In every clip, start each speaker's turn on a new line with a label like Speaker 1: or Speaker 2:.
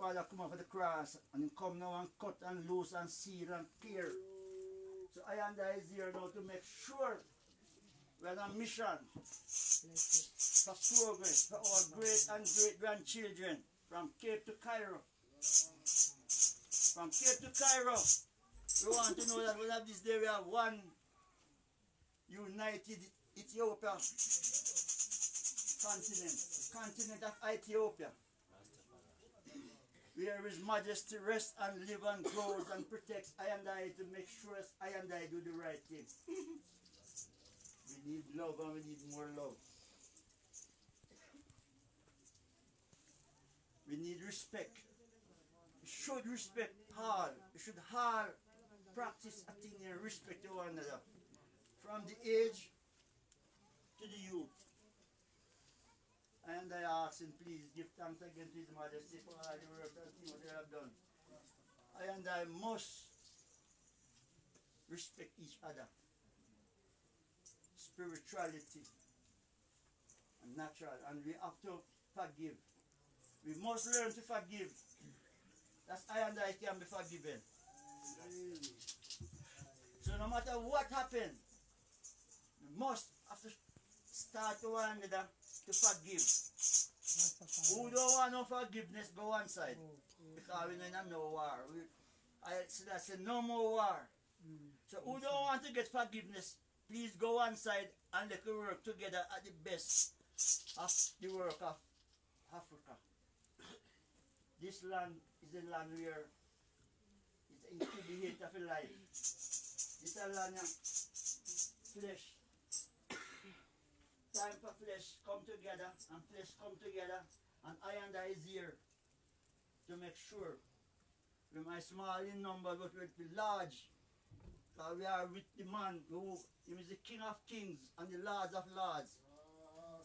Speaker 1: Father come off of the cross and he come now and cut and loose and seal and clear. So I and I is here now to make sure we're on a mission for progress for our great and great grandchildren from Cape to Cairo. From Cape to Cairo, we want to know that we have this day we have one united Ethiopia continent, the continent of Ethiopia, where His Majesty rests and live and grows and protects I and I to make sure I and I do the right thing. We need love and we need more love. We need respect. We should respect all. We should all practice a thing and respect one another. From the age to the youth. And I ask him, please give thanks again to His Majesty for all the work and things they have done. And I must respect each other. Spirituality and natural. And we have to forgive. We must learn to forgive. That's I and I can be forgiven. So no matter what happened, we must have to start to one another to forgive. Who don't want no forgiveness, go one side. Because we don't no war. I say no more war. So who don't want to get forgiveness, please go one side and let us work together at the best of the work of Africa. This land is a land where it's an incubator of life. It's a land of flesh. Time for flesh come together and flesh come together, and I is here to make sure we might small in number but we'll be large. Because we are with the man who is the King of Kings and the Lord of Lords.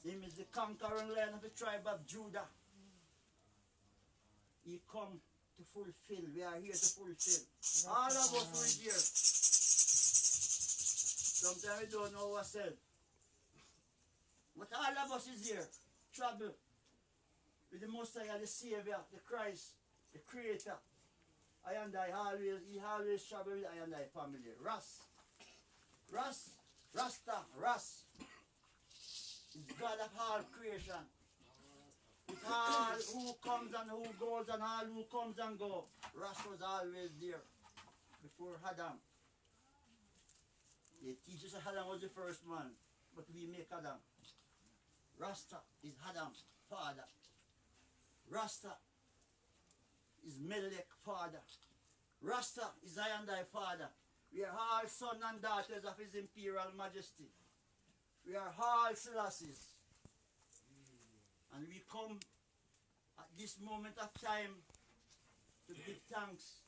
Speaker 1: Him is the conquering Lion of the tribe of Judah. He come to fulfill. We are here to fulfill. All of us who is here. Sometimes we don't know ourselves. But all of us is here. Trouble with the Messiah, the Savior, the Christ, the Creator. He always travel with I and I family. Ras. Is God of all creation. With all who comes and who goes and all who comes and go. Ras was always there before Adam. They teach us that Adam was the first man, but we make Adam. Rasta is Adam's father. Rasta is Melech father. Rasta is I and I father. We are all sons and daughters of His Imperial Majesty. We are all Selassies. And we come at this moment of time to give thanks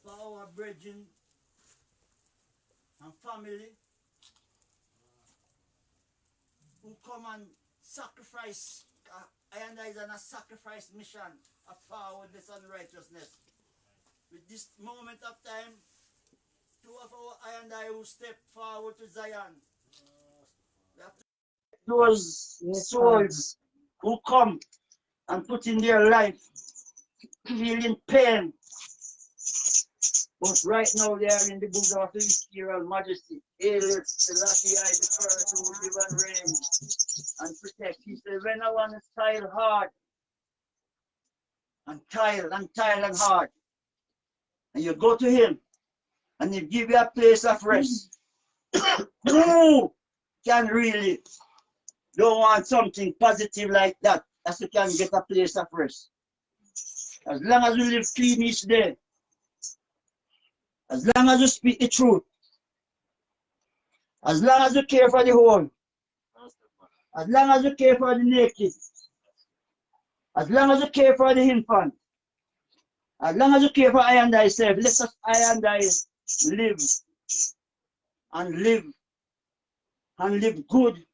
Speaker 1: for our brethren and family who come and sacrifice. I and I is on a sacrifice mission of forwardness and righteousness. With this moment of time, two of our I and I who step forward to Zion. We have to those souls who come and put in their life, feeling pain. But right now they are in the bosom of the Imperial Majesty. Hail Selassie I the first who will live and reign and protect. He said, when I want to toil hard, and hard, and you go to Him, and He give you a place of rest. Who can really don't want something positive like that, as you can get a place of rest? As long as we live clean each day, as long as you speak the truth, as long as you care for the whole, as long as you care for the naked, as long as you care for the infant, as long as you care for I and I self, let us I and I live and live and live good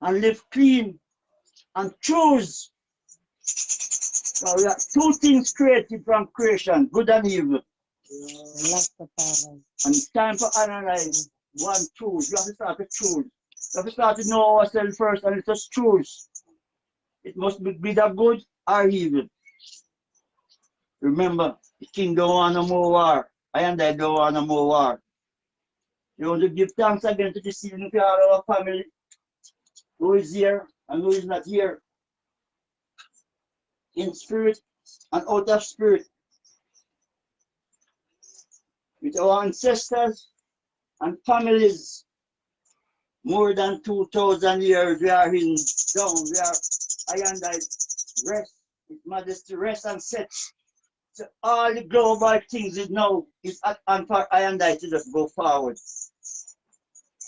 Speaker 1: and live clean and choose. So we have two things created from creation, good and evil. And it's time for analyze one choose. You have to start to choose. You have to start to know ourselves first and let us choose. It must be either good or evil. Remember, the king don't want no more war. I and I don't want no more war. You want to give thanks again to the season for all our family who is here and who is not here, in spirit and out of spirit, with our ancestors and families. More than 2,000 years we are in down. We are I and I rest, His Majesty rest and set. So all the global things is now is at and for I and I to just go forward.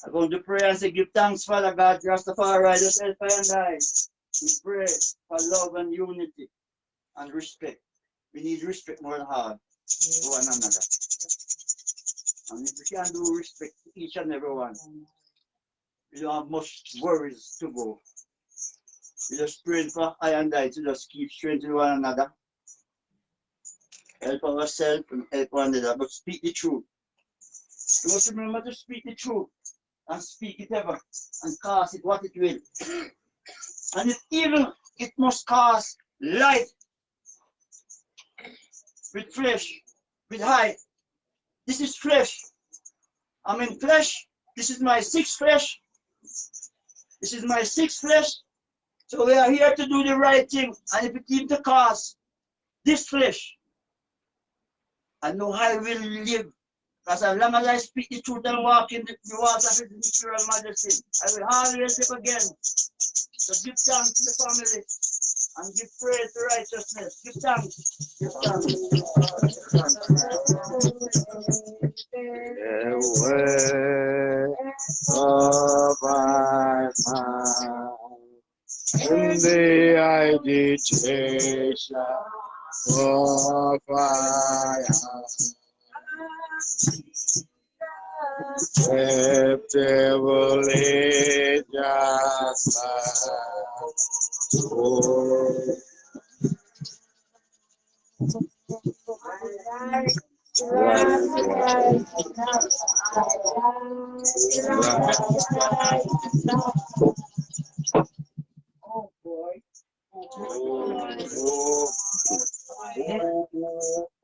Speaker 1: I'm going to pray and say, give thanks, Father God, Rastafari, just help I and I. We pray for love and unity and respect. We need respect more than hard to one another. And if we can do respect to each and every one, we don't have much worries to go. We just pray for I and I to just keep strengthening one another. Help ourselves and help one another, but speak the truth. You must remember to speak the truth and speak it ever and cast it what it will. And if evil, it must cast light with flesh, with height. This is flesh. I'm in flesh. This is my sixth flesh. This is my sixth flesh. So we are here to do the right thing. And if it even to cause this flesh, I know I will live. Because as long as I speak the truth and walk in the water of His Imperial Majesty, I will always live again. So give thanks to the family and give praise to righteousness. Give thanks. Give thanks.
Speaker 2: The way of my mind in the agitation of fire. If devil is just
Speaker 3: Oh boy.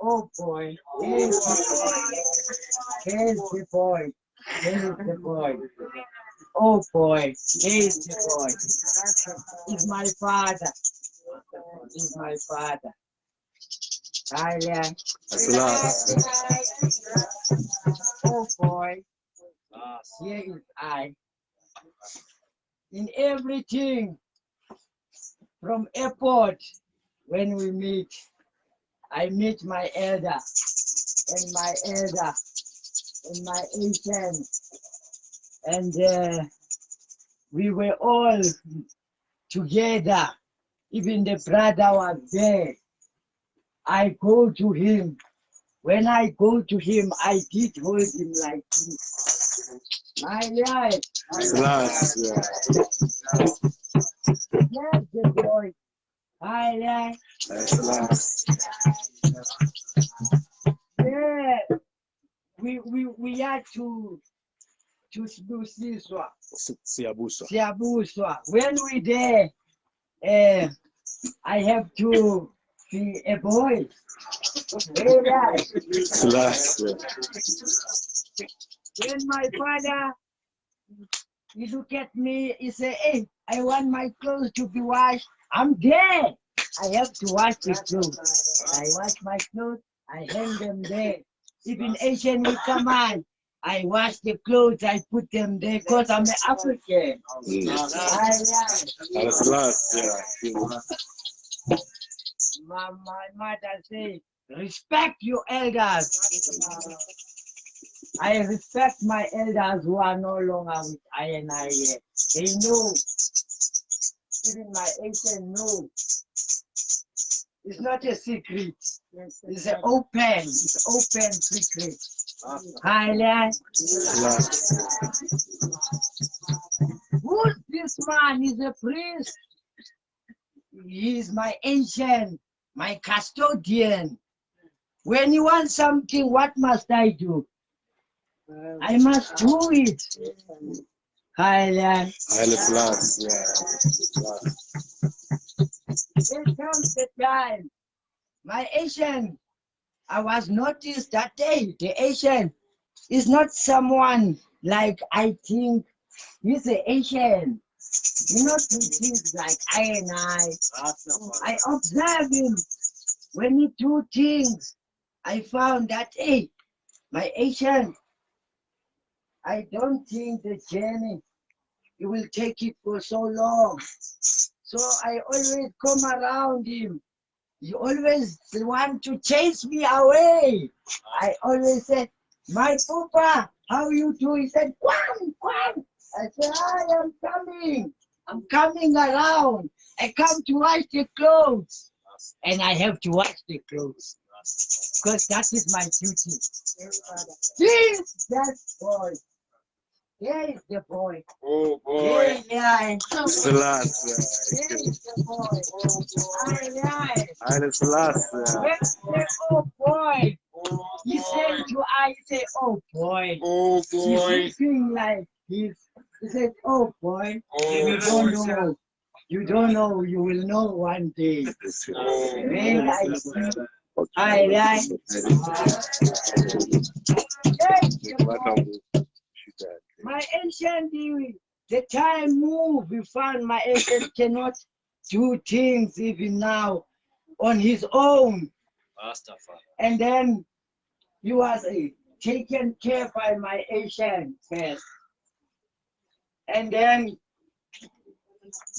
Speaker 3: Oh boy. Here's the boy. Here's the boy. Oh boy. Here's the boy. He's my father. He's my father. Thailand. Oh boy. Here is I. In everything, from airport, when we meet, I meet my elder, and my elder, and my ancient, and we were all together. Even the brother was there. I go to him. When I go to him, I did hold him like this. My life. Yes, the boy. My life. Yeah. We had to do Siabuswa. When we there, I have to be a boy. When my father, he look at me, he say, hey, I want my clothes to be washed. I'm there. I have to wash the clothes. I wash my clothes, I hang them there. Even Asian will come on. I wash the clothes, I put them there because I'm an African. My mother say, respect your elders. I respect my elders who are no longer with I and I yet. They know. Even my Asian know. It's not a secret. It's an open secret. Highland. Who's this man? He's a priest. He's my ancient, my custodian. When you want something, what must I do? I must do it. Highland. There comes the time My Asian, I was noticed that day, the Asian is not someone like I think he's an Asian. You know, do things like I and I observe him when he do things. I found that, hey, my Asian, I don't think the journey, you will take it for so long. So I always come around him. You always want to chase me away. I always said, my papa, how you do? He said, Kwan, Kwan. I said, I am coming. I'm coming around. I come to wash the clothes. And I have to wash the clothes. Because that is my duty. Since that boy. There is the boy.
Speaker 2: Oh boy.
Speaker 3: Yeah.
Speaker 2: Selassie.
Speaker 3: There is the boy. Aye.
Speaker 2: Haile Selassie.
Speaker 3: Where's the oh boy? He said to I, he said, oh boy.
Speaker 2: Oh boy.
Speaker 3: He's looking like he said, oh boy.
Speaker 2: Oh,
Speaker 3: You don't know. You don't know. You will know one day. When I see. Aye. My ancient, the time move, we found my ancient cannot do things even now on his own. And then he was taken care by my ancient first. And then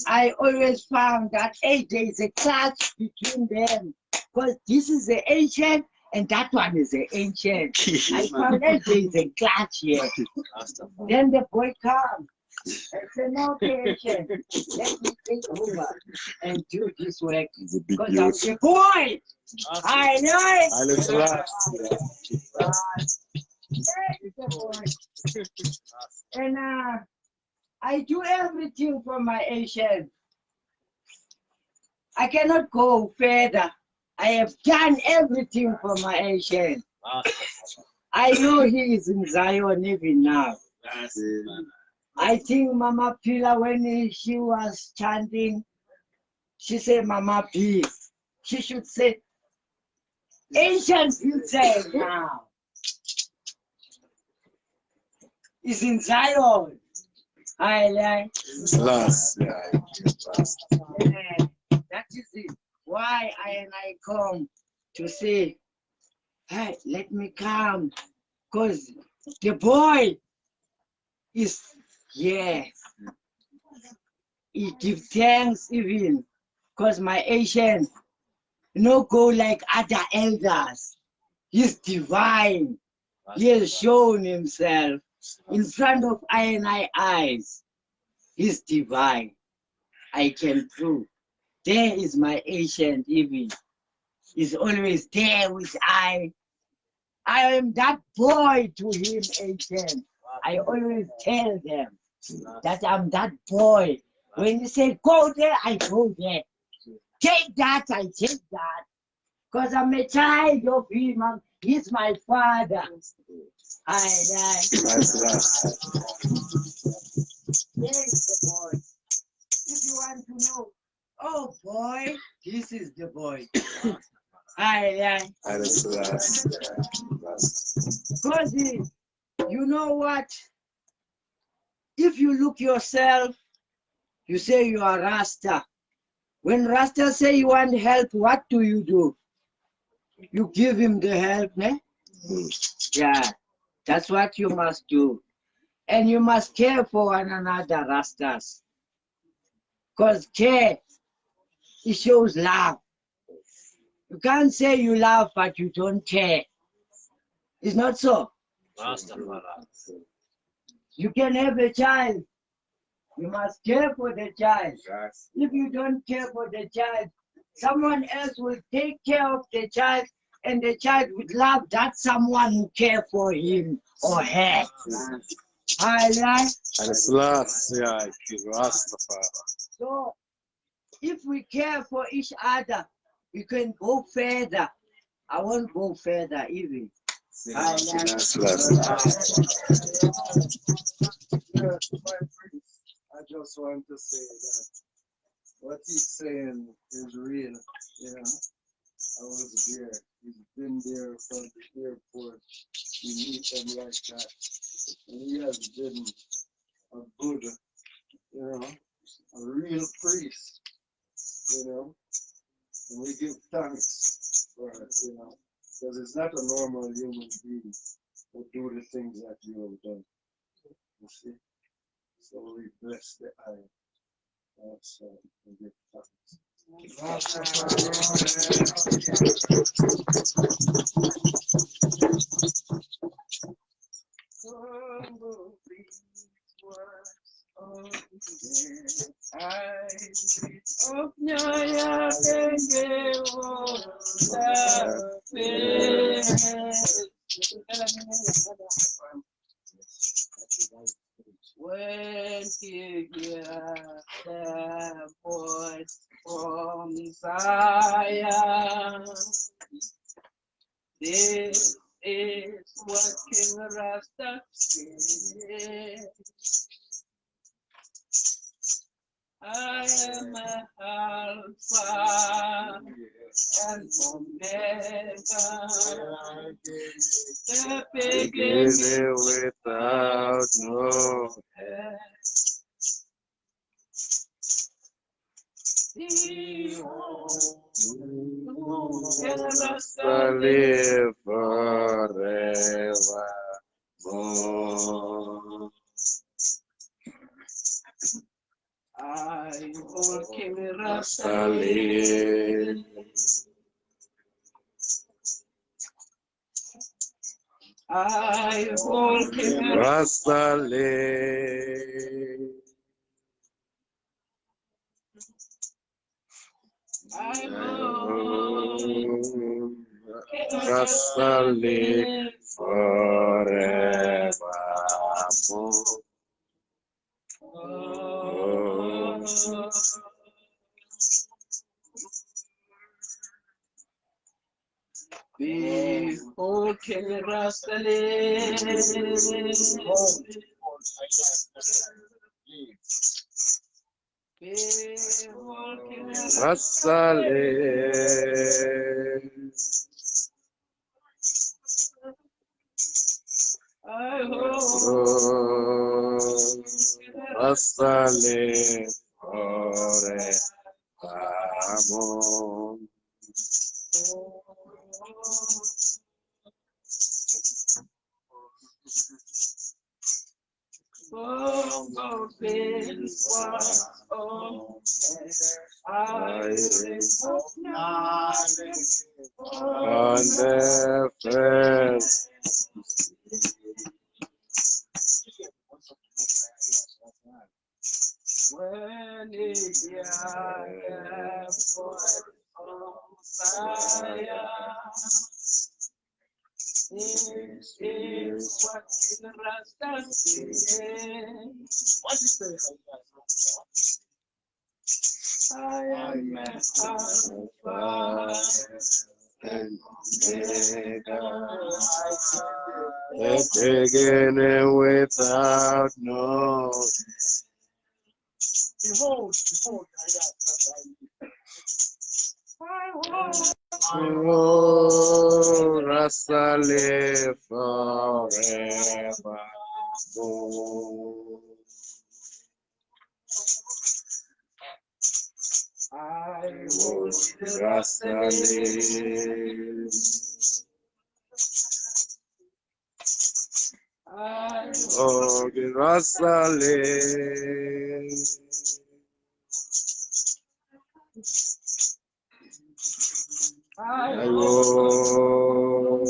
Speaker 3: I always found that, hey, there is a clash between them. Because this is the ancient and that one is the ancient. I found that there is a clash here. Then the boy comes. I said, no, ancient, let me take over and do this work. Because I'm the boy. I know
Speaker 2: Haile
Speaker 3: it. And I do everything for my ancient. I cannot go further. I have done everything for my ancient. I know he is in Zion even now. I think Mama Pila, when she was chanting, she said, Mama P. She should say, ancient future now is in Zion.
Speaker 2: Selassie.
Speaker 3: That is it. Why I come to say, hey, let me come. Because the boy is here. He gives thanks even. Because my Asian no go like other elders. He's divine. He has shown himself in front of I eyes. He's divine. I can prove. There is my ancient even. He's always there with I. I am that boy to him, ancient. I always tell them that I'm that boy. When they say go there, I go there. Take that, I take that. Because I'm a child of him. He's my father. Yes, the boy. If you want to know, oh boy, this is the boy. Because you know what? If you look yourself, you say you are Rasta. When Rasta say you want help, what do? You give him the help, ne? Yeah, that's what you must do. And you must care for one another, Rastas. Because care, it shows love. You can't say you love, but you don't care. It's not so. You can have a child. You must care for the child. If you don't care for the child, someone else will take care of the child, and the child would love that someone who cares for him or her. So, if we care for each other, we can go further. I won't go further even.
Speaker 2: I just want to say that what he's saying is real, you know. I was there. He's been there from the airport. We meet him like that. And he has been a good, a real priest, And we give thanks for it, Because it's not a normal human being who do the things that you have done. You see? So we bless the eye. That's we give thanks.
Speaker 3: Of Nyahbinghi, when he hears the voice from Zion, this is what King Rasta said. I am Alpha and Omega, the beginning
Speaker 2: without no
Speaker 3: end.
Speaker 2: I live forever.
Speaker 3: I will King Rasta
Speaker 2: I live.
Speaker 3: I will King
Speaker 2: Rasta live.
Speaker 3: I will
Speaker 2: Rasta live forevermore.
Speaker 3: Behold, King Rasta lives. Behold, King
Speaker 2: Rasta live.
Speaker 3: I hope
Speaker 2: Rasta live forevermore.
Speaker 3: oh, this was all I
Speaker 2: On the first
Speaker 3: when it voice from Zion. This is what King Rasta said. I am Alpha
Speaker 2: and Omega, the beginning without no. Oh, Rasta live forever.
Speaker 3: I will
Speaker 2: Rasta live. Oh, Rasta live. I will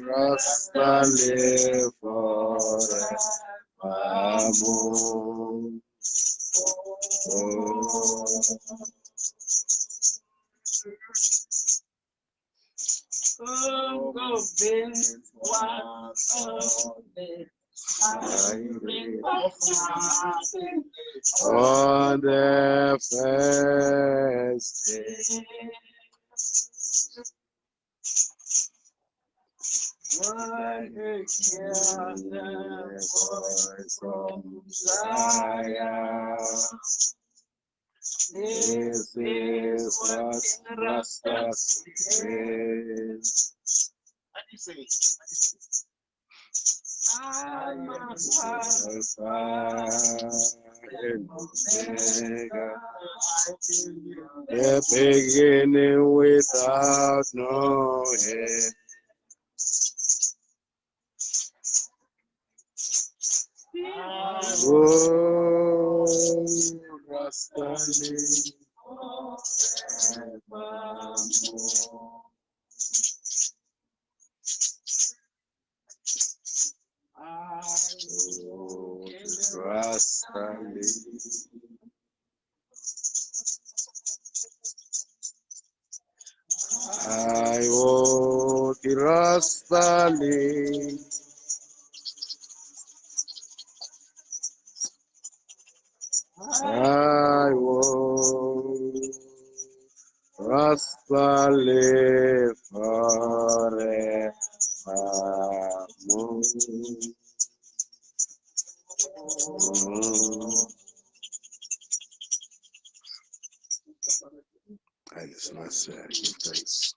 Speaker 2: Rasta live forevermore.
Speaker 3: go this one
Speaker 2: On the first day,
Speaker 3: when it
Speaker 2: the voice from Zion, This is what Rastas is. Alpha and Omega, the beginning without no end. Oh, Rastafari, oh, Rastafari. I want the Rastafari. I want Rastafari forevermore. I just want to say, I give thanks.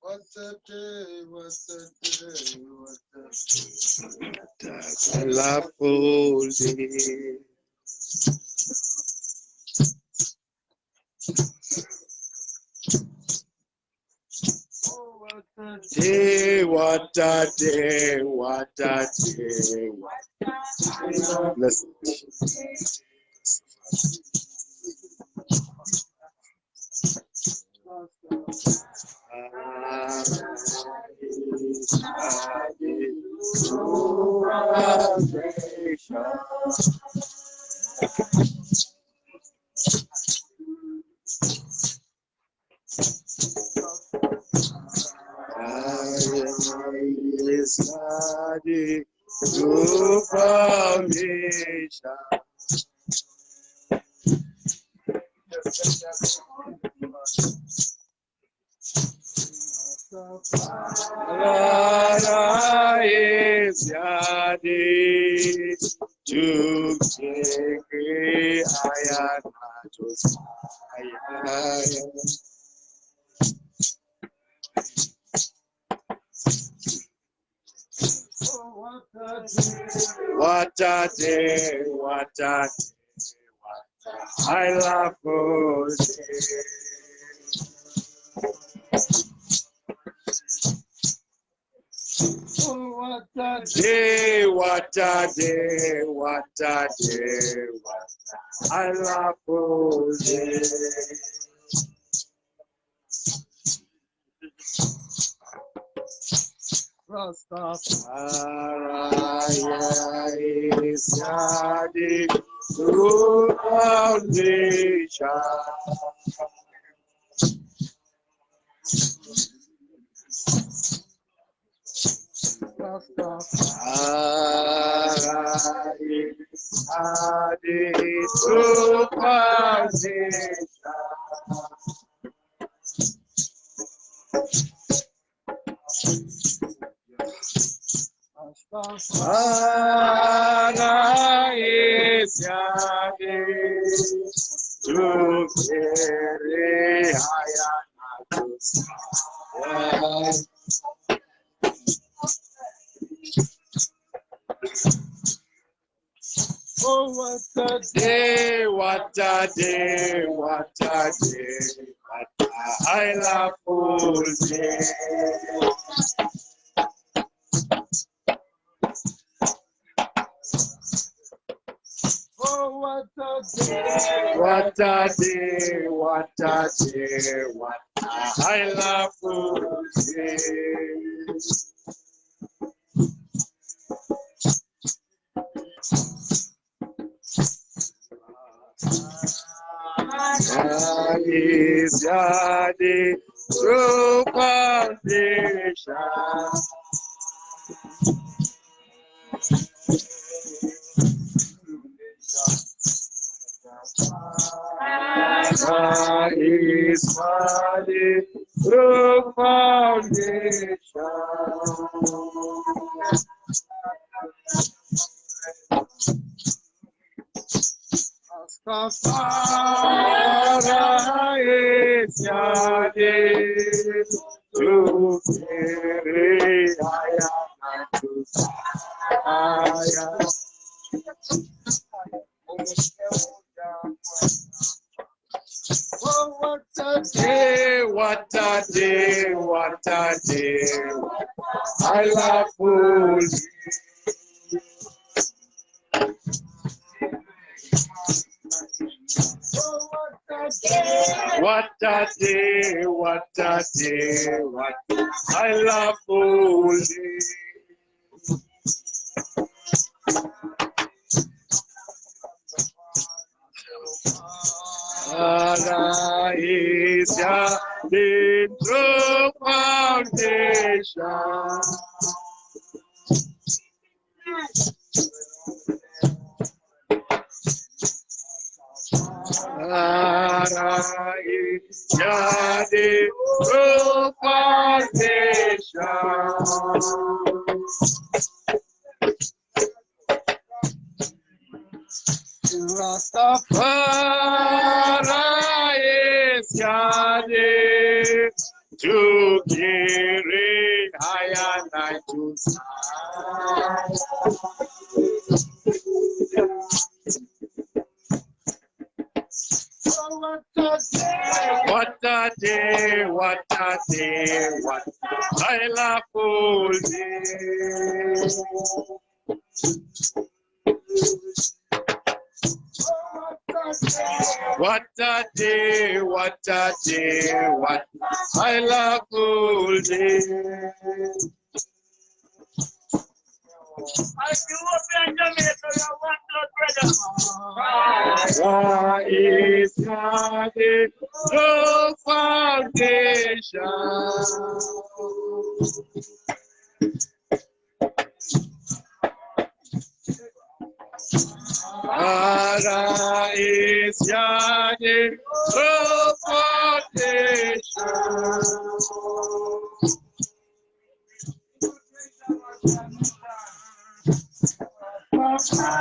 Speaker 4: What a day, what a day, what a
Speaker 2: I love holding. Day, what a day, what a day, what a day. Listen. What a day, what a day, I love you. What a day, what a day, what a day, what I love you. Rastafari is the true foundation. Rastafari is the true foundation. Rastafari is the to carry higher. Oh, what a day, what a day, what a day, what a I love all day. Oh, what a day, what a day, what a day, what a I love all day. God is the true foundation. God is the true foundation. Rastafari Syade Tukere Aya Aya. Oh, what a day, what a day, what a day. I love food. What a day, what a day, what I love food. Ara is ya the true foundation. Ara is ya the true foundation. Rastafari is Yade to carry higher night to what a day, what a day, what I love all day. What a day, what a day, what I love all day. Why is God no foundation? Ara is Yahweh, no foundation.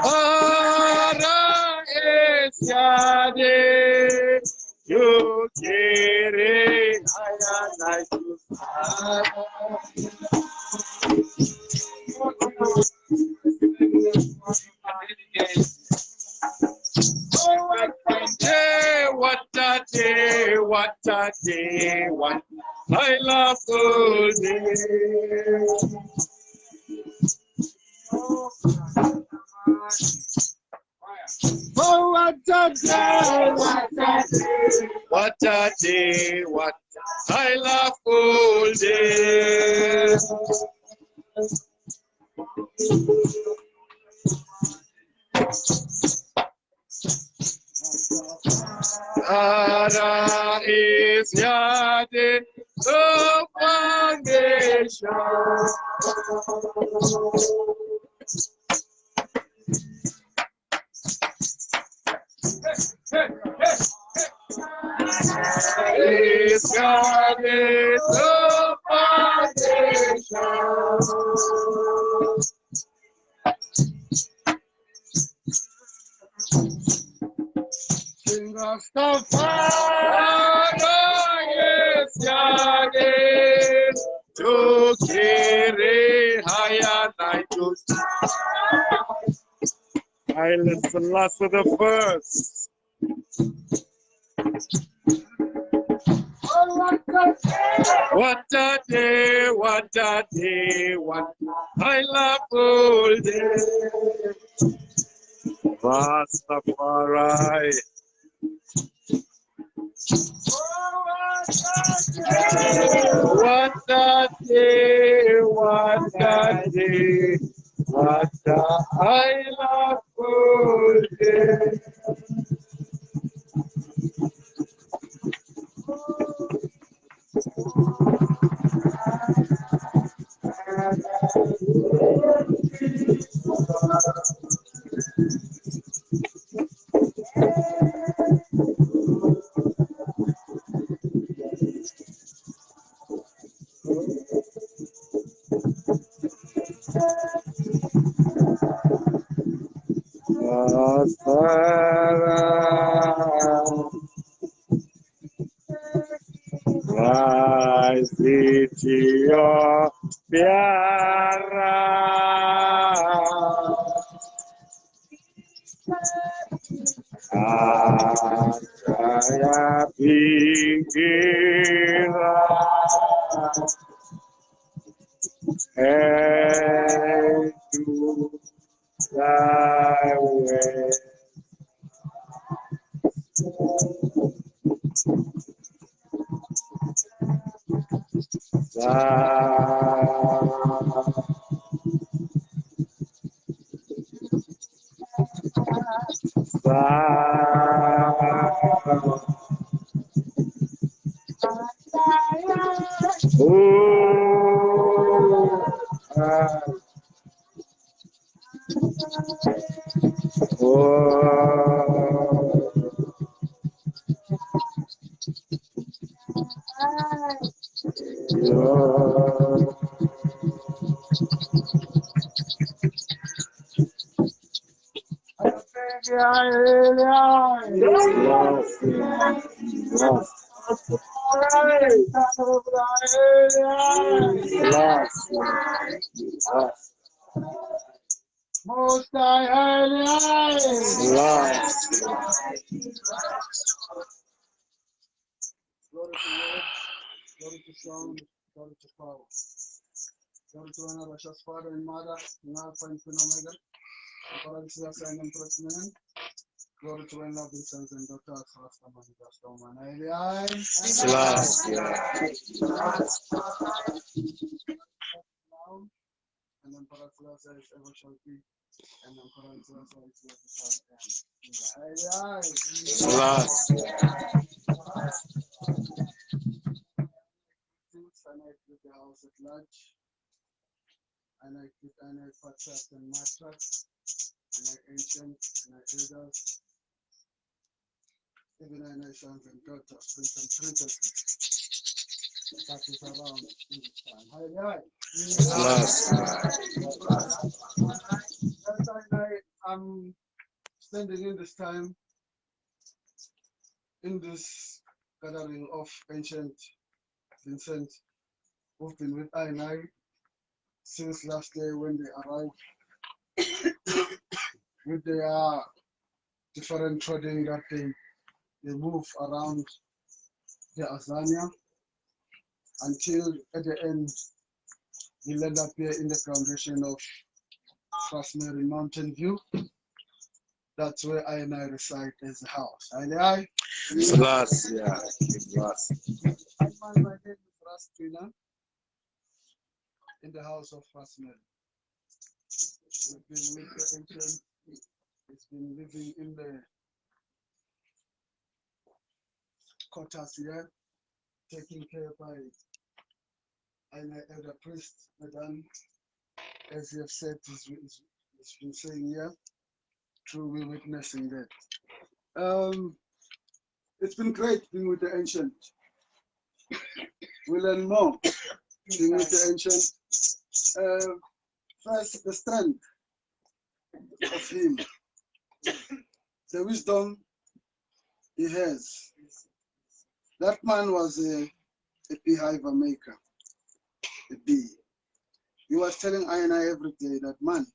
Speaker 2: Ara is Yahweh, you carry higher like you. What a day, what a day, what I love all day. Oh, what a day, what a day, what a day, what I love all day. Ara is Yahweh, the foundation. Is Yahweh, the foundation. Rastafari is Yahweh, to carry higher night to I listen last of the first. What a day, what a day, what I love all day. Rastafari. What a day, what a day, what a I love all day. Vasitio Piara Nyahbinghi and do thy way.
Speaker 4: Most High, glory to Lord, glory to Son, glory to power. Glory to our precious Father and Mother, in Alpha and Omega, glory to us and President. Glory to our loving sons and daughters, Rastaman, Rastaman, and then Emperor as ever shall be, and Emperor as ever shall and I greet the house at large, and I greet patriarch and matriarch, and I ancient, and I elders, even I sons and daughters, prince and princesses, that is around in this time. I'm standing in this time, in this gathering of ancient Vincent, who've been with I since last day when they arrived with their different trading that they move around the Azania until at the end we land up here in the foundation of Frostmary Mountain View. That's where I reside as a house. My name is Rastina in the house of Frostmary. We've been with the ancient, it's been living in the quarters here, taken care by elder priest, Madame, as you have said, he's been saying here, truly witnessing that. It's been great being with the ancient. We learn more being with the ancient. First, the strength of him, the wisdom he has. That man was a beehive maker, a bee. He was telling I every day that, man,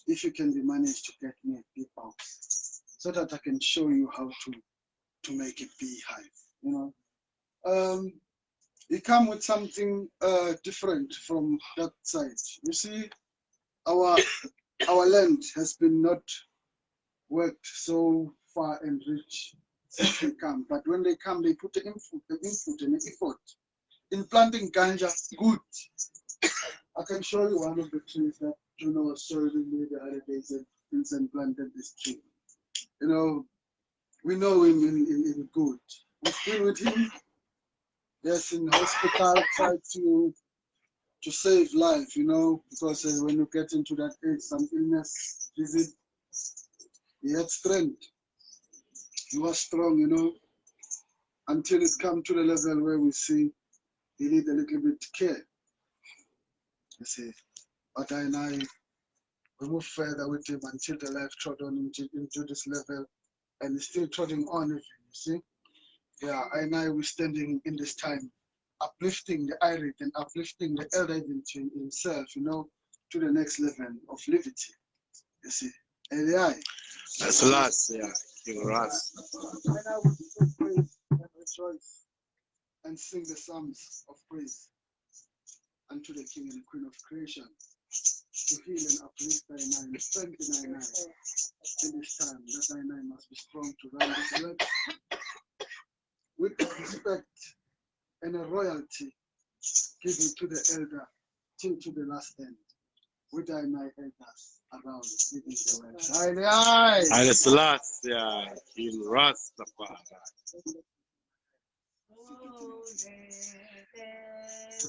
Speaker 4: if you can be managed to get me a bee box so that I can show you how to make a beehive, you know. He come with something different from that side. You see, our land has been not worked so far and rich since they come. But when they come, they put the input and the effort in planting ganja. Good. I can show you one of the trees that was showing me the other days that Vincent planted this tree. You know, we know him in good. We've been with him. Yes, in hospital, try to save life, you know, because when you get into that age, some illness visit, he had strength. He was strong, you know, until it come to the level where we see he need a little bit care. You see, but we move further with him until the life trod on into this level, and he's still trotting on. You See? Yeah, I will standing in this time, uplifting the irate and uplifting the elder even to himself, to the next level of liberty. You see? AI.
Speaker 2: That's last, yeah. King Ras.
Speaker 4: And I will so praise and rejoice and sing the psalms of praise unto the King and Queen of creation, to heal and uplift thy nine, strengthen thy nine. In this time, that thy nine must be strong to run this work with respect and a royalty given to the elder till to the last end. With thy nine elders around giving the word. Aye.
Speaker 2: And it's last, yeah. King Rastafari.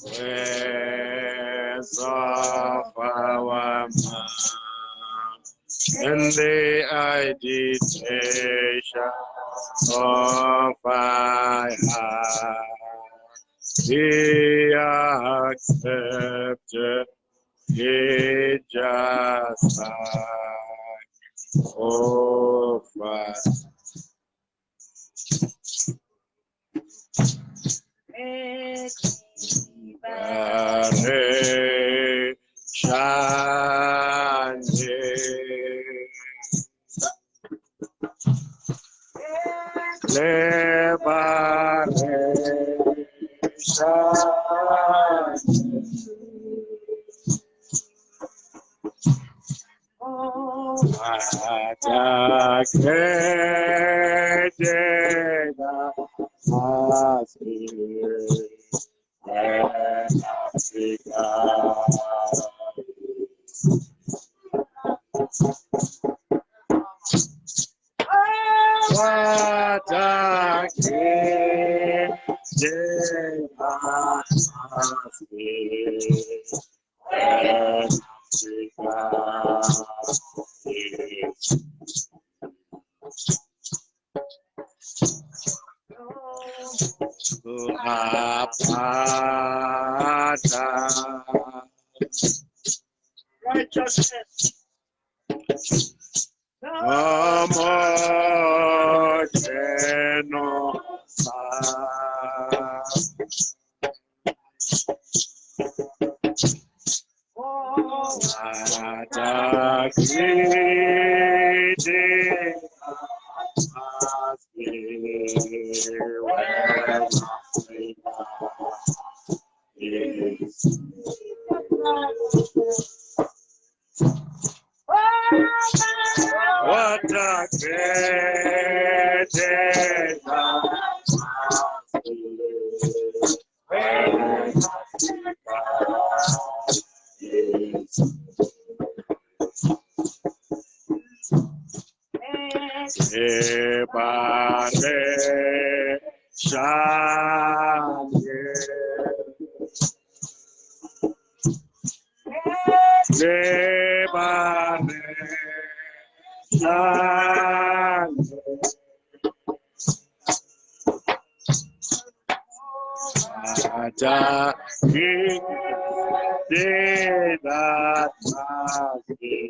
Speaker 2: Ways of our mind and the agitation of my heart, He accepted it just like over. What a great day must be when righteousness. What a great day must be when that must be.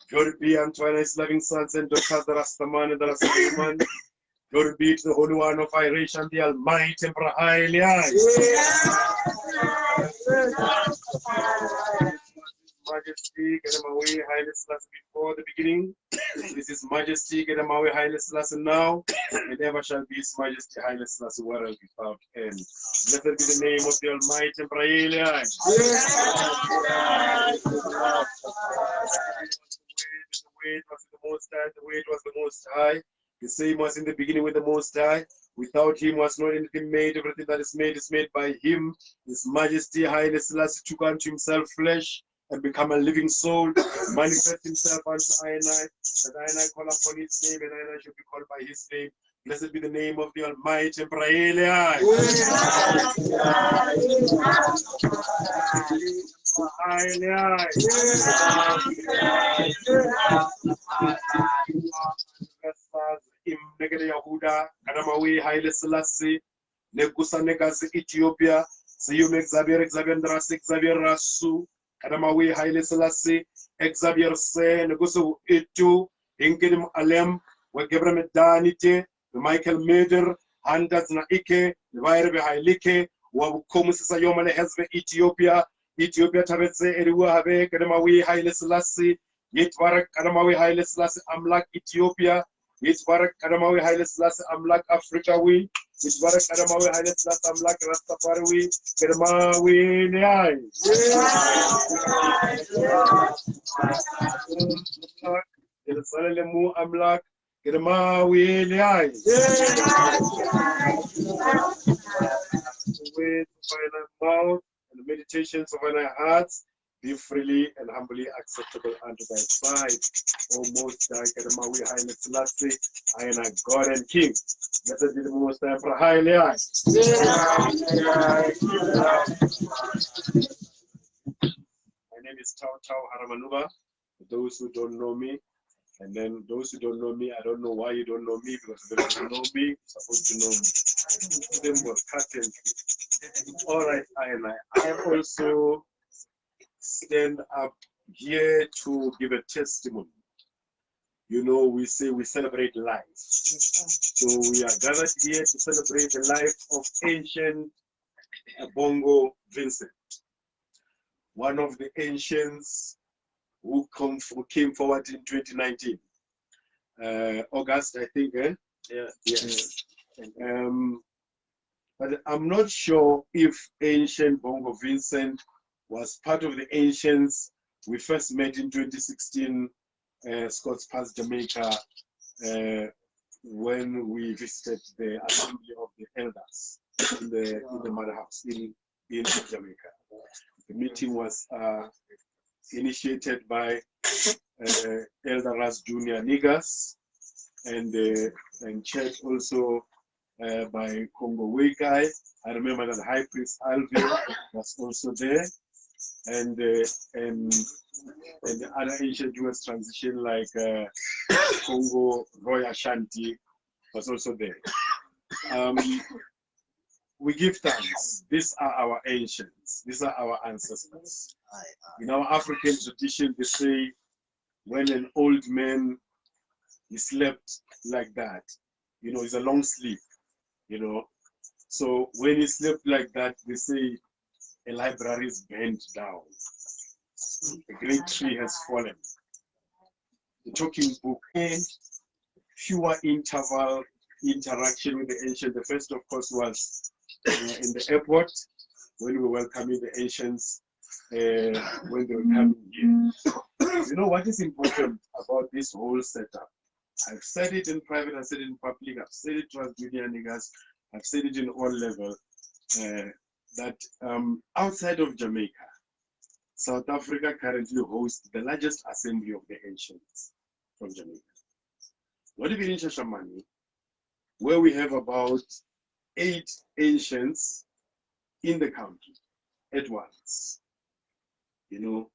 Speaker 2: Glory be unto his loving sons and daughters, the Rastaman and the Rastaman. Glory be to the Holy One of Iration, the Almighty Emperor Haile.
Speaker 5: beginning, is His Majesty Kedamawi Haile Selassie now, and ever shall be His Majesty Haile Selassie world without end. Blessed be the name of the Almighty Emperor. The Word was the Most High. The Word was the Most High. The same was in the beginning with the Most High. Without Him was not anything made. Everything that is made by Him. His Majesty Haile Selassie took unto Himself flesh and become a living soul, manifest Himself unto I, that I call upon His name, and I should be called by His name. Blessed be the name of the Almighty Emperor. Yahuda, Kadamawi, Haile Selassie, Negusa Negas, Ethiopia, Siyum Xavier Xavier Rasu, Kadamawi, Haile Selassie, Xavier Se, Negusu Etu, Inkedim Alem, Wegebram Danite, Michael Meder, Handas Naike, Vairbe Hailike, Wabukomus Sayomane Hesbe Ethiopia, Ethiopia Tabetse, Edua Habe, Kadamawi, Haile Selassie, Yetwarak, Kadamawi, Haile Selassie, Amlak, Ethiopia. Yitbarak Kadamawi Haile Selassie Amlak Africa we. Yitbarak Kadamawi Haile Selassie Amlak Rastafari we. Kadamawi Nyai. Yerusalemu Amlak Kadamawi Nyai. The words of our mouth and the meditations of our hearts be freely and humbly acceptable unto thy sight, O Most High Kadamawi Haile Selassie, I am God and King. Blessed be the Most High for Haile. My name is Tau Tau Haramanuba. For those who don't know me, and then those who don't know me, I don't know why you don't know me, because if you don't know me, you're supposed to know me. Them was cut and all right, I am also stand up here to give a testimony. You know, we say we celebrate life. So we are gathered here to celebrate the life of ancient Bongo Vincent, one of the ancients who came forward in 2019. August, I think, eh? Yeah. Yes. But I'm not sure if ancient Bongo Vincent was part of the ancients we first met in 2016, Scots Pass, Jamaica, when we visited the Assembly of the Elders in the Mother House in Jamaica. The meeting was initiated by Elder Ras Junior Nigas and church also by Congo Wekai. I remember that High Priest Alvin was also there. And the other ancient Jewish transition like Congo Roy Ashanti was also there. We give thanks. These are our ancients. These are our ancestors. In our African tradition, they say when an old man he slept like that, you know, it's a long sleep, you know. So when he slept like that, they say a library is bent down. A great tree has fallen. The talking book and fewer interval interaction with the ancient. The first, of course, was in the airport when we were welcoming the ancients when they were coming here. You know what is important about this whole setup? I've said it in private, I've said it in public, I've said it to our junior niggas, I've said it in all levels. That outside of Jamaica, South Africa currently hosts the largest assembly of the ancients from Jamaica. Not even in Shashamani, where we have about 8 ancients in the country at once, you know,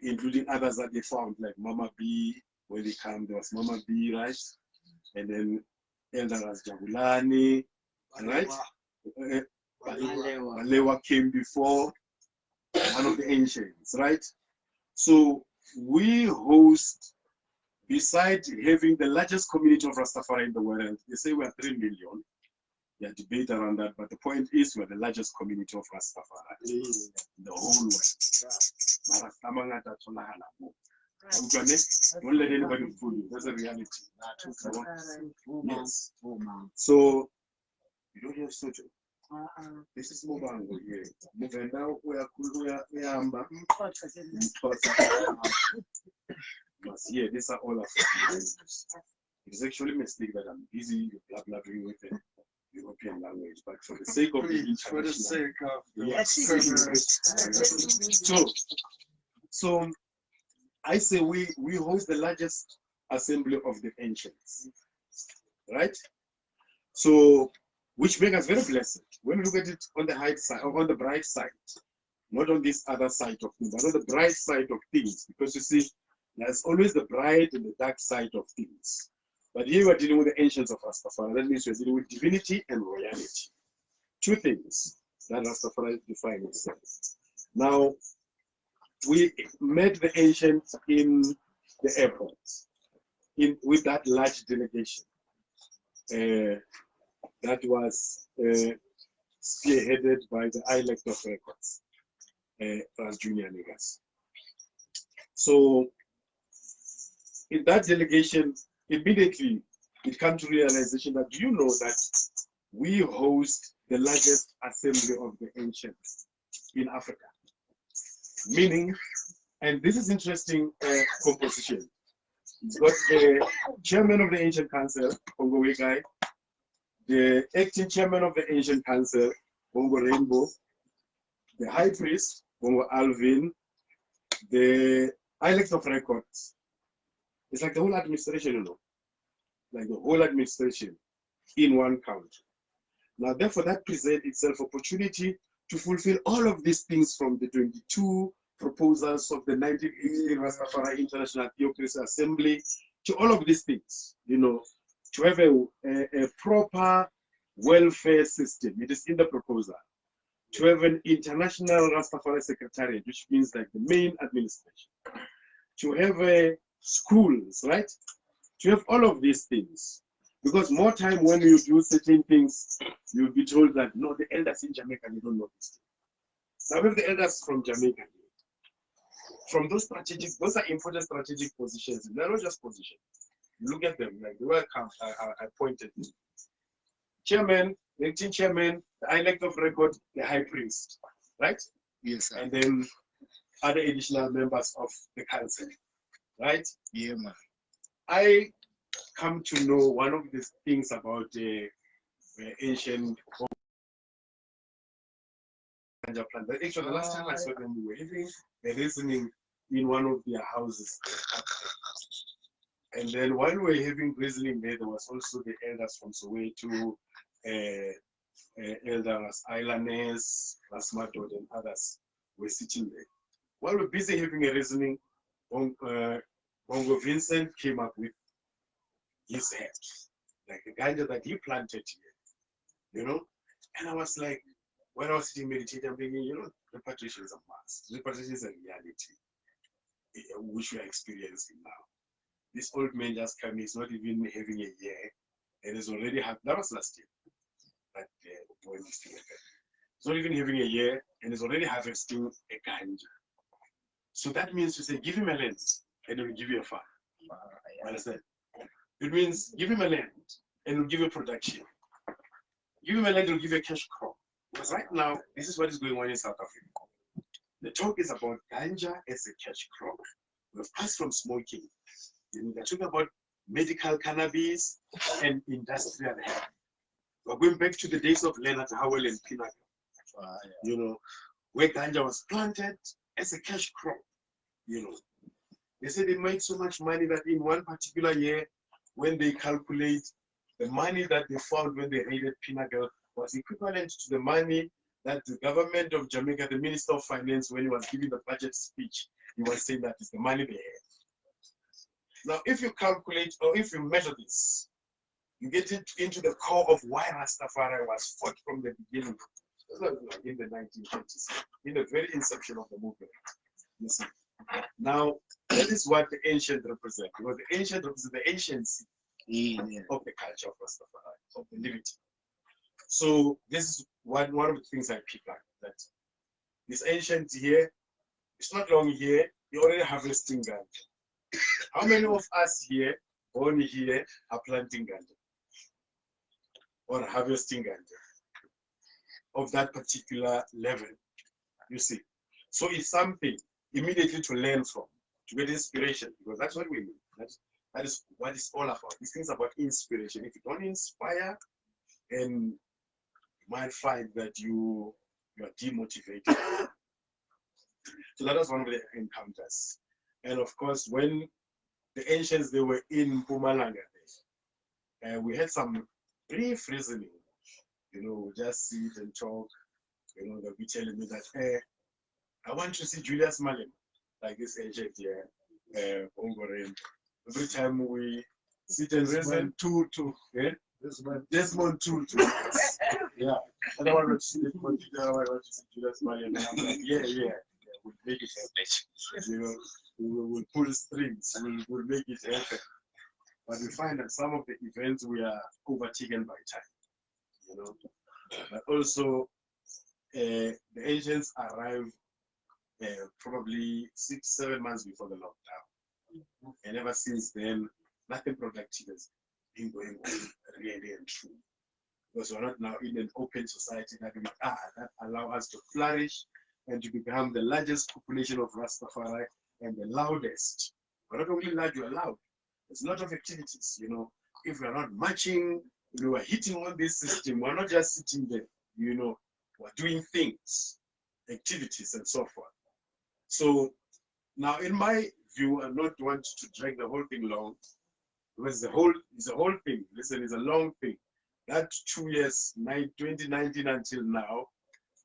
Speaker 5: including others that they found, like Mama B, where they come, there was Mama B, right? And then Elder Ras Jabulani, right? Balewa came before, one of the ancients, right? So we host, besides having the largest community of Rastafari in the world, they say we are 3 million. There's debate around that, but the point is we're the largest community of Rastafari in the whole world. Don't let anybody fool you. That's a reality. Yes. So you don't have sojo. This is Mobango here. Now we are Amba. Yeah, these are all African languages. It's actually a mistake that I'm busy blah blah with the European language, but for the sake of so I say we host the largest assembly of the ancients, right? So which makes us very blessed when we look at it on the high side or on the bright side, not on this other side of things, but on the bright side of things, because you see, there's always the bright and the dark side of things. But here we're dealing with the ancients of Rastafari. That means we're dealing with divinity and royalty. Two things that Rastafari defines itself. Now, we met the ancients in the airport with that large delegation that was spearheaded by the Isamblea RastafarI, as junior niggas. So, in that delegation, immediately it comes to realization that, do you know that we host the largest assembly of the ancients in Africa? Meaning, and this is interesting composition. It's got the chairman of the ancient council, Bongo Wegai, the acting chairman of the ancient council, Bongo Rainbow, the high priest, Bongo Alvin, the Ilex of Records. It's like the whole administration, you know, like the whole administration in one country. Now, therefore, that presents itself opportunity to fulfill all of these things from the 22 proposals of the 1918 Rastafari International Theocracy Assembly to all of these things, you know, to have a proper welfare system. It is in the proposal. To have an international Rastafari secretariat, which means like the main administration. To have schools, right? To have all of these things. Because more time when you do certain things, you'll be told that, no, the elders in Jamaica, they don't know this. Now, we have the elders from Jamaica. From those strategic, those are important strategic positions. They're not just positions. Look at them, like the welcome I pointed to. Chairman, the acting chairman, the elect of record, the high priest, right?
Speaker 4: Yes, sir.
Speaker 5: And then other additional members of the council, right?
Speaker 4: Yeah, man.
Speaker 5: I come to know one of these things about the ancient ganja plant. Actually, the last time I saw them, we were having a reasoning in one of their houses. And then while we were having reasoning there was also the elders from Soweto, elders Islanders, Rasmadod, and others were sitting there. While we were busy having a reasoning, Bongo Vincent came up with his head, like the ganja that he planted here, you know? And I was like, when I was sitting meditating, I'm thinking, you know, repatriation is a must. Repatriation is a reality, which we are experiencing now. This old man just came, he's not even having a year, and he's already had, that was last year, but when he's still he's not even having a year, and he's already harvesting a ganja. So that means to say, give him a land, and he'll give you a farm. Understand? It means give him a land, and he'll give you production. Give him a land, he'll give you a cash crop. Because right now, this is what is going on in South Africa. The talk is about ganja as a cash crop. We've passed from smoking. They're talking about medical cannabis and industrial health. We're going back to the days of Leonard Howell and Pinnacle, you know, where ganja was planted as a cash crop, you know. They said they made so much money that in one particular year, when they calculate the money that they found when they raided Pinnacle was equivalent to the money that the government of Jamaica, the Minister of Finance, when he was giving the budget speech, he was saying that is the money they had. Now, if you calculate or if you measure this, you get into the core of why Rastafari was fought from the beginning, in the 1920s, in the very inception of the movement. You see. Now, that is what the ancient represent, because the ancient represent the anciency of the culture of Rastafari, of the living. So this is one of the things I pick up, that this ancient here, it's not long here, you're already harvesting ganja. How many of us here, born here, are planting ganja or harvesting ganja of that particular level? You see, so it's something immediately to learn from, to get inspiration, because that's what we need. That is what it's all about. These things about inspiration. If you don't inspire, then you might find that you are demotivated. So that was one of the encounters. And of course, when the ancients, they were in Mpumalanga, we had some brief reasoning. You know, just sit and talk. You know, they'll be telling me that, hey, I want to see Julius Malema, like this ancient here, Ongoren. Every time we sit and reason, yeah? Desmond Tutu. Yeah. I don't want to see Desmond Tutu, I want to see Julius Malema. I'm like, yeah, we'll make it happen. You know, we'll pull strings, we'll make it happen. But we find that some of the events we are overtaken by time, you know. But also, the ancients arrived probably 6-7 months before the lockdown. And ever since then, nothing productive has been going on really and true. Because we're not now in an open society that allow us to flourish and to become the largest population of Rastafari and the loudest. We're not only loud, you're loud. There's a lot of activities, you know. If we're not marching, we are hitting on this system. We're not just sitting there, you know. We're doing things, activities, and so forth. So now, in my view, I not want to drag the whole thing long, because the whole thing. Listen, it's a long thing. That 2 years, 2019 until now,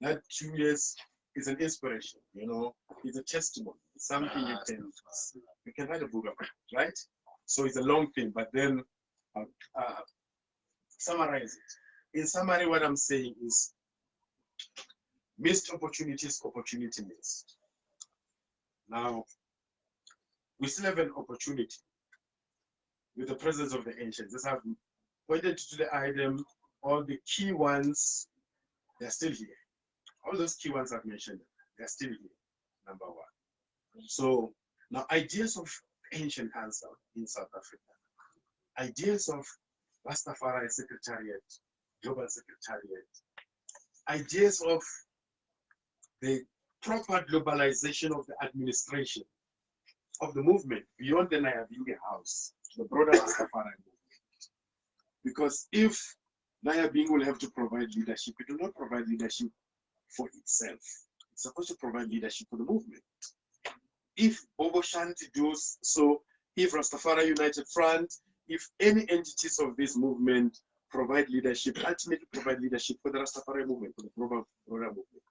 Speaker 5: that 2 years is an inspiration. You know, it's a testimony. It's something you can write a book about, right? So it's a long thing, but then summarize it. In summary, what I'm saying is missed opportunities, opportunity missed. Now, we still have an opportunity with the presence of the ancients. As I've pointed to the item, all the key ones, they're still here. All those key ones I've mentioned, they're still here, number one. So now ideas of ancient cancer in South Africa, ideas of Rastafari Secretariat, Global Secretariat, ideas of the proper globalization of the administration of the movement beyond the Nyahbinghi house, the broader Rastafari movement. Because if Nyahbinghi will have to provide leadership, it will not provide leadership for itself. It's supposed to provide leadership for the movement. If Boboshanti does so, if Rastafari United Front, if any entities of this movement provide leadership, ultimately provide leadership for the Rastafari movement, for the broader movement.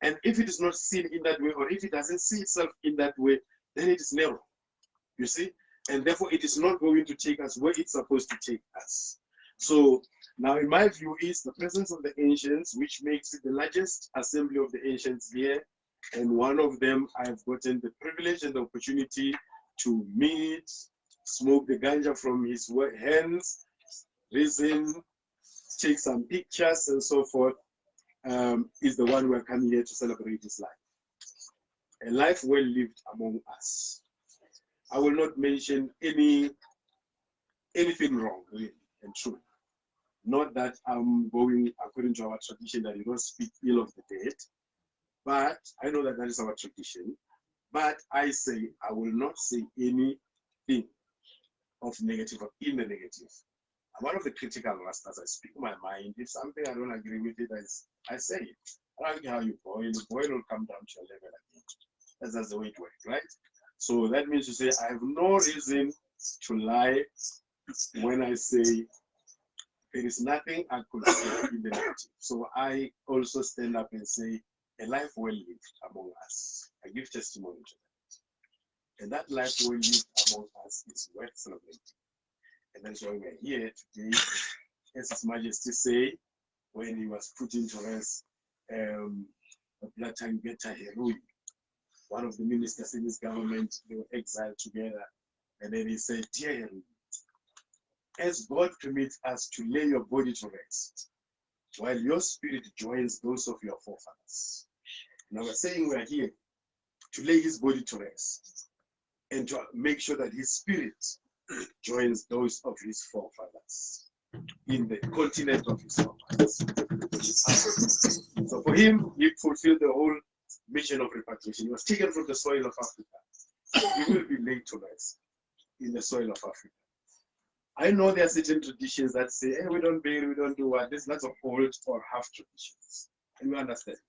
Speaker 5: And if it is not seen in that way, or if it doesn't see itself in that way, then it is narrow, you see? And therefore it is not going to take us where it's supposed to take us. So now in my view is the presence of the ancients, which makes it the largest assembly of the ancients here. And one of them, I've gotten the privilege and the opportunity to meet, smoke the ganja from his hands, reason, take some pictures and so forth, is the one we're coming here to celebrate his life. A life well lived among us. I will not mention anything wrong, really and true. Not that I'm going according to our tradition that you don't speak ill of the dead, but I know that that is our tradition. But I say I will not say anything of negative or in the negative. I'm one of the critical rastas. I speak my mind. If something I don't agree with it, I say it. I don't care how you boil. The boil will come down to your level again. That's the way it works, right? So that means to say I have no reason to lie when I say there is nothing I could say in the negative. So I also stand up and say a life well lived among us. I give testimony to that. And that life well lived among us is worth celebrating. And that's why we're here today, as His Majesty say, when he was put into rest, Blatangeta Herui, one of the ministers in his government, they were exiled together. And then he said, dear Herui, as God permits us to lay your body to rest, while your spirit joins those of your forefathers. Now we're saying we're here to lay his body to rest. and to make sure that his spirit joins those of his forefathers in the continent of his forefathers. So for him, he fulfilled the whole mission of repatriation. He was taken from the soil of Africa. He will be laid to rest in the soil of Africa. I know there are certain traditions that say, hey, we don't bury, we don't do what. There's lots of old or half traditions. And we understand.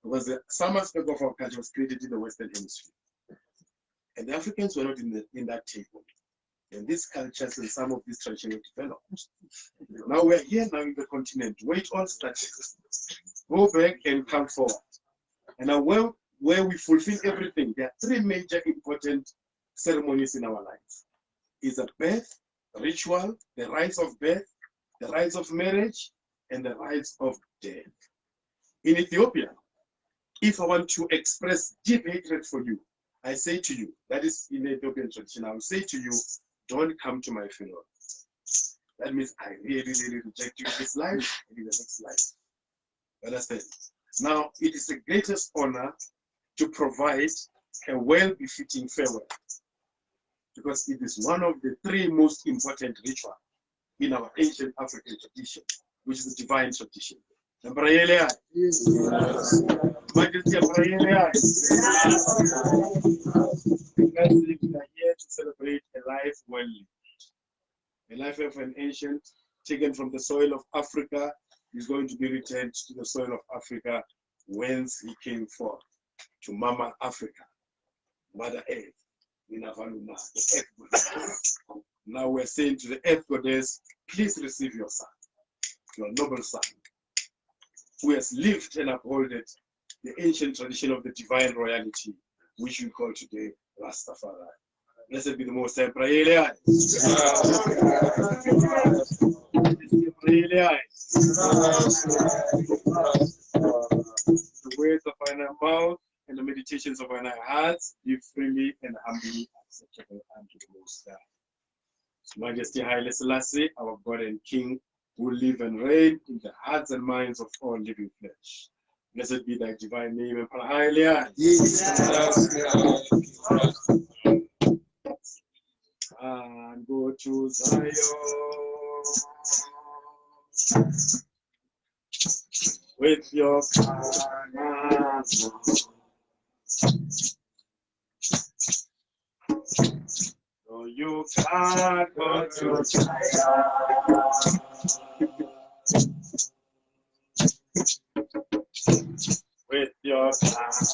Speaker 5: Because some aspect of our culture was created in the Western Hemisphere. And the Africans were not in that table. And these cultures and some of these traditions were developed. Now we're here now in the continent, where it all started. Go back and come forward. And now where we fulfill everything, there are three major important ceremonies in our lives. Is a birth, ritual, the rites of birth, the rites of marriage, and the rites of death. In Ethiopia, if I want to express deep hatred for you, I say to you, that is in the Ethiopian tradition, I will say to you, don't come to my funeral. That means I really, really reject you in this life and in the next life. Understand? Now, it is the greatest honor to provide a well-befitting farewell, because it is one of the three most important rituals in our ancient African tradition, which is the divine tradition. Yes. Majesty, we are here to celebrate a life well lived. A life of an ancient, taken from the soil of Africa, is going to be returned to the soil of Africa, whence he came forth, to Mama Africa, Mother Earth, the Earth Goddess. Now we're saying to the Earth Goddess, please receive your son, your noble son, who has lived and upholded the ancient tradition of the divine royalty, which we call today Rastafari. Blessed be the Most High. The words of our mouth and the meditations of our hearts be freely and humbly acceptable unto the Most High. His Majesty Haile Selassie, our God and King, who live and reign in the hearts and minds of all living flesh. Blessed be thy divine name and Haile. And go to Zion with your banner. So you can't go to Zion with your banner.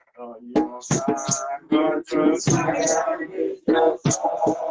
Speaker 5: So you can't go to Zion with your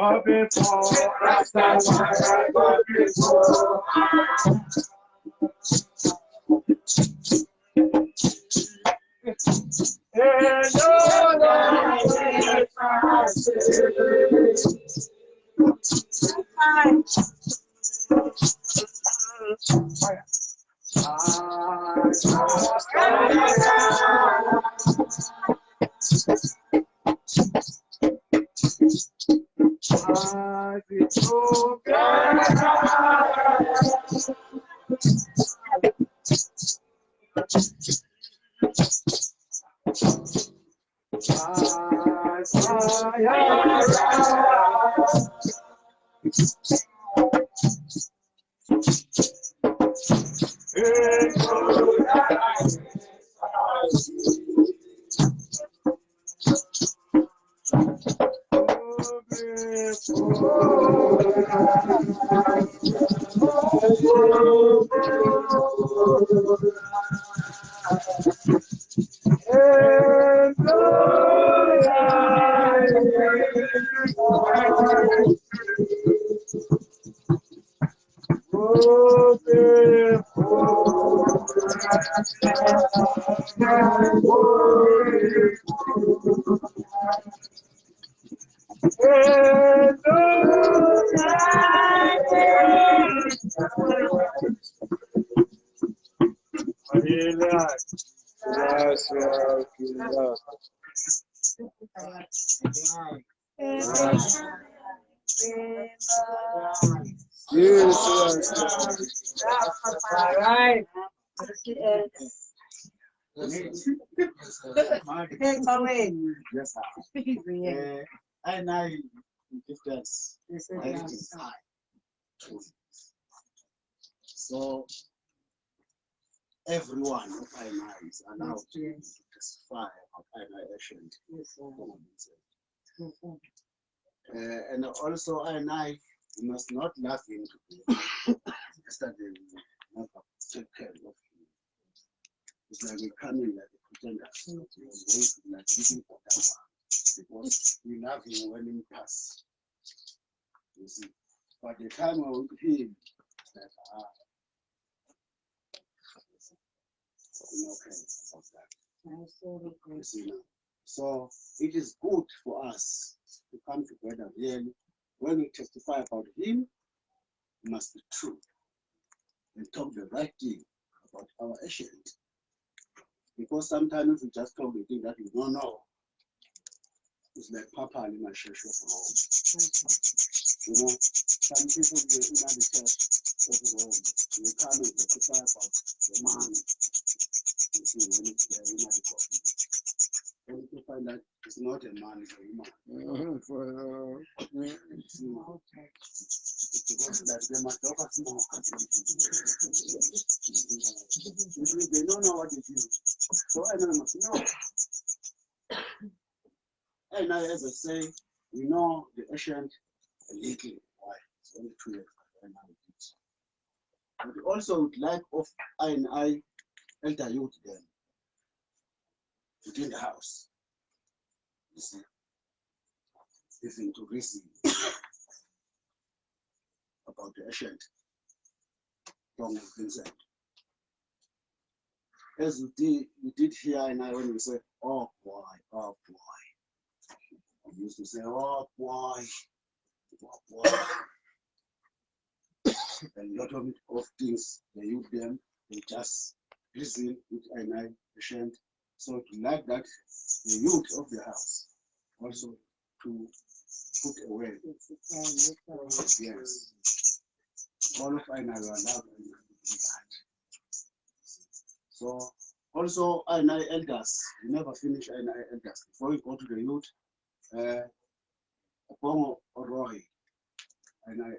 Speaker 5: go before Rastafari, go before. And all I
Speaker 1: And I give thanks. I reach is high. So everyone of INI is allowed to testify about INI action. And also INI, you must not laugh into it. Yesterday we never take care of you. It's like we come in like a pretender. We like looking for that one. Because we love him when he pass. You see. But the time we're with him, it's like, you see now. So it is good for us to come together really. When we testify about him, we must be true and talk the right thing about our ancient. Because sometimes if we just talk the thing that we don't know, it's like Papa in my church of home. You know, some people they in the church of home, they come and testify about the man. You see, when it's there, you know, when you find that it's not a man, it's a woman. See, because that they must talk as more. They don't know what it is. So I must know. And I, as I say, we know the ancient legally. Why? It's only 2 years. But we also would like of I elder youth then within the house. You see, listen to reason about the ancient from Vincent. As we did here and I when we said, oh boy, oh boy. We used to say, oh boy, oh boy. A lot of things they use them, they just reason with I patient. So to like that, the youth of the house also to put away. Yes. All of I are allowed that. So also I elders, we never finish I elders. Before we go to the youth, Bongo or Roy, I elder.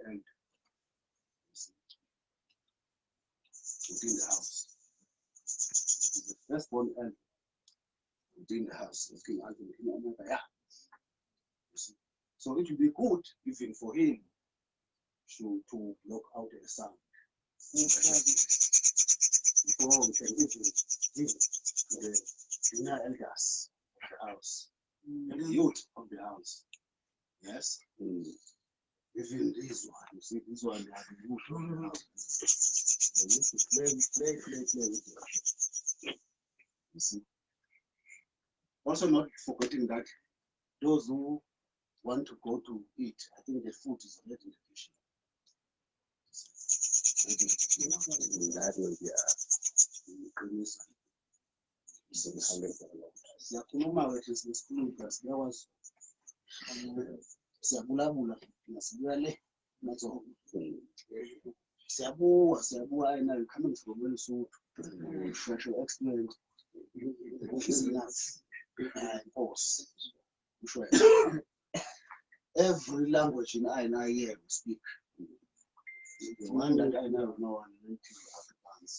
Speaker 1: Within the house. The first born elder within the house. So it would be good even for him to block out the sound. Before we can even give to the inner elders of the house, the youth of the house. Yes.
Speaker 6: Even this one, you see, this one they have been moved from the house. They used to play with it. You see. Also not forgetting that those who want to go to eat, I think the food is already in the kitchen. That will be siyakhuluma wethu sesikhuluma siyakwazi siyabulabula nasibuya le nazo siyabuya I know coming from Lesotho social experience is enough and us every language in I here we speak. The one that I know no one native Africans.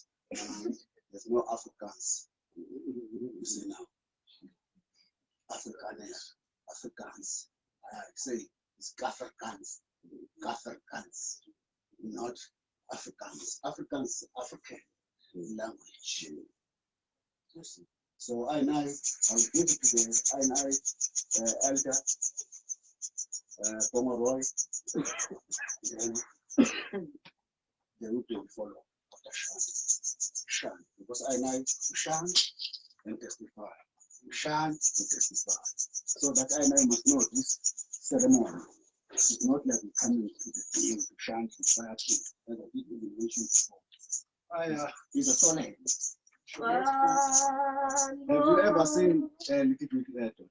Speaker 6: There's no Africans. You see now. Africans. I say it's Africans, not Africans. Africans, African language. You see. So I know I'll give it to the elder Pomeroy. They will follow after Shan. Because I know Shan and testify. Shan and testify. So that I know must know this ceremony. It's not like we coming to the thing to Shan to fire to as I did in the nation before. It's a solemn. Have you ever seen a little bit later?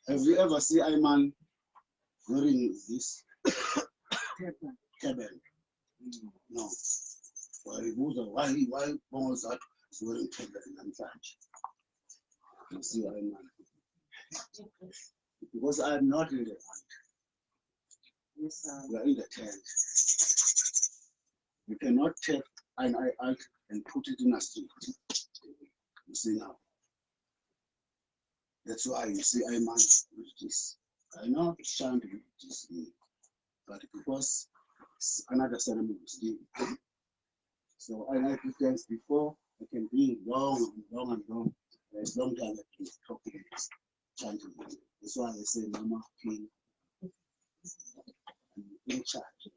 Speaker 6: Have you ever seen a man wearing this? Cabin. No. Why was that wearing cabin and such? You see, I'm because I'm not in the hunt. Yes, we are in the tent. You cannot take an eye out and put it in a street. You see now. That's why you see I'm with this. I know it shan't be this, but because it's another ceremony. So I like distance before I can be long. There's long time I can talk to this chanting. That's why I say Mama King in charge.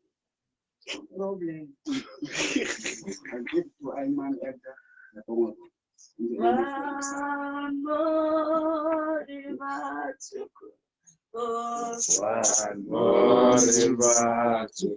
Speaker 6: No problem. I give to Ayman Edda the Pomo.
Speaker 7: One more river to cross.
Speaker 5: One more river to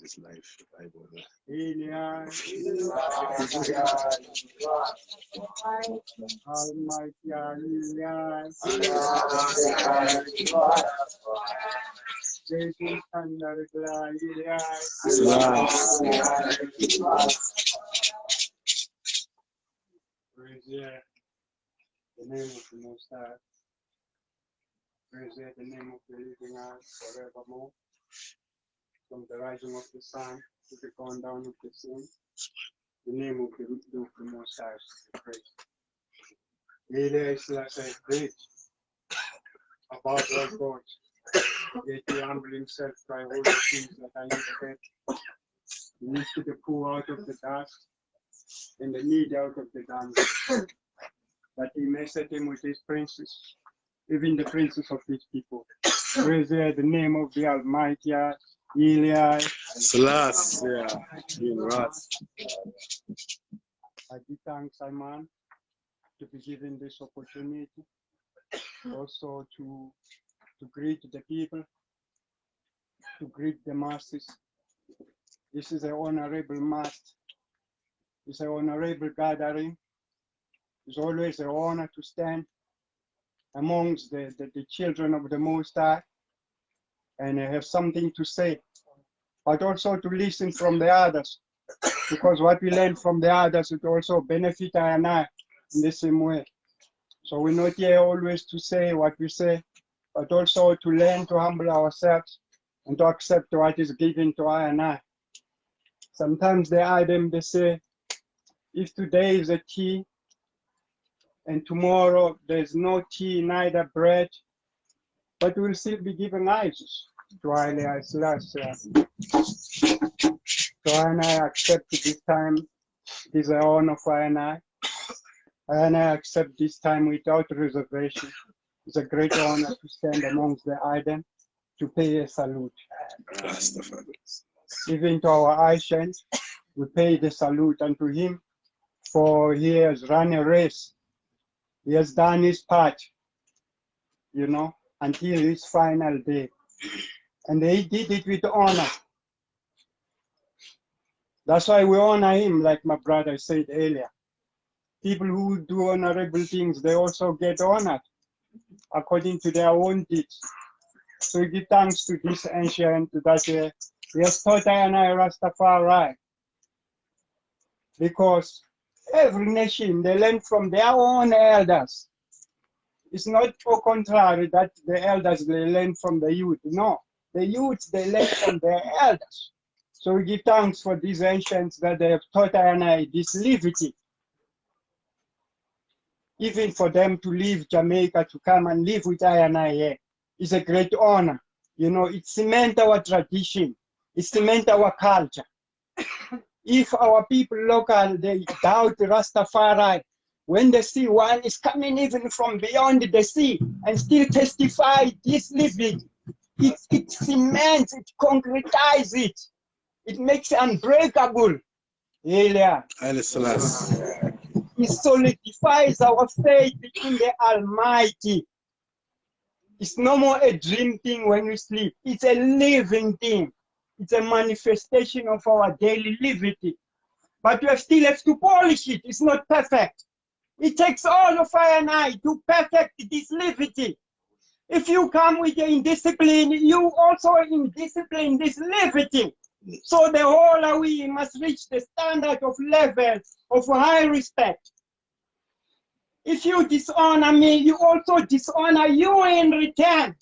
Speaker 5: this life, I
Speaker 8: The name of the Most High.
Speaker 6: Praise the name of the living God forevermore. From the rising of the sun to the going down of the sun, the name of the Most High is to be praised. Ele is like great about our God. Yet he humbled himself by all the things that I never had. He lifted the poor out of the dust and the needy out of the dungeon, that he may set him with his princes, even the princes of his people. Praise the name of the Almighty, Eli.
Speaker 5: Selassie, in wrath.
Speaker 6: I give thanks, Simon, to be given this opportunity, also to greet the people, to greet the masses. This is an honorable mass. It's an honorable gathering. It's always an honor to stand amongst the children of the Most High and have something to say, but also to listen from the others, because what we learn from the others it also benefit I and I in the same way. So we're not here always to say what we say, but also to learn to humble ourselves and to accept what is given to I and I. Sometimes they say, if today is a tea and tomorrow there's no tea, neither bread, but we'll still be given eyes to I Selassie. So I and I accept this time, it is an honor for I and I accept this time without reservation. It's a great honor to stand amongst the Iden to pay a salute. Even to our ancient, we pay the salute unto him, for he has run a race. He has done his part, you know, until his final day. And he did it with honor. That's why we honor him, like my brother said earlier. People who do honorable things, they also get honored according to their own deeds. So we give thanks to this ancient that he has taught Nyahbinghi Rastafari. Because every nation, they learn from their own elders. It's not au contrary that the elders, they learn from the youth. No, the youth, they learn from their elders. So we give thanks for these ancients that they have taught Nyahbinghi this liberty. Even for them to leave Jamaica to come and live with Nyahbinghi here is a great honor. You know, it cements our tradition. It cements our culture. If our people local, they doubt Rastafari, when they see one is coming even from beyond the sea and still testify this living, it cements, it concretizes it. It makes it unbreakable. It solidifies our faith in the Almighty. It's no more a dream thing when we sleep. It's a living thing. It's a manifestation of our daily liberty. But we still have to polish it. It's not perfect. It takes all of I and I to perfect this liberty. If you come with the indiscipline, you also indiscipline this liberty. So the whole we must reach the standard of level of high respect. If you dishonor me, you also dishonor you in return.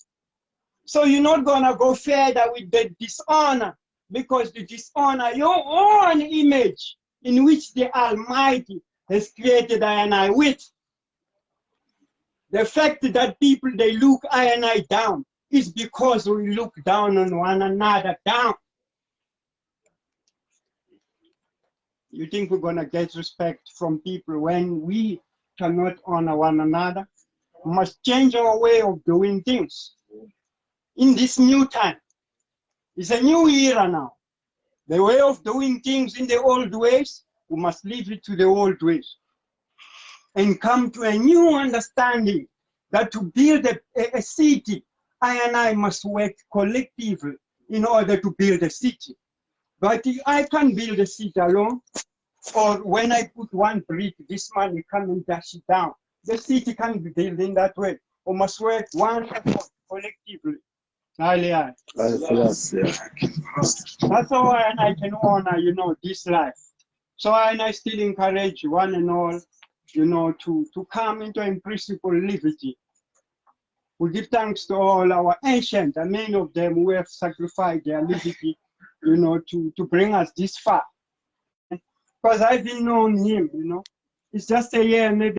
Speaker 6: So you're not gonna go further with the dishonor, because you dishonor your own image in which the Almighty has created I and I with. The fact that people, they look I and I down is because we look down on one another down. You think we're gonna get respect from people when we cannot honor one another? We must change our way of doing things. In this new time, it's a new era now. The way of doing things in the old ways, we must leave it to the old ways and come to a new understanding that to build a city, I and I must work collectively in order to build a city. But I can't build a city alone, or when I put one brick, this man will come and dash it down. The city can't be built in that way. We must work one collectively. That's how I can honor, you know, this life. So I still encourage one and all, you know, to come into in principle liberty.
Speaker 8: We give thanks to all our ancients, and many of them who have sacrificed their liberty, you know, to bring us this far. Because I've been known him, you know. It's just a year, maybe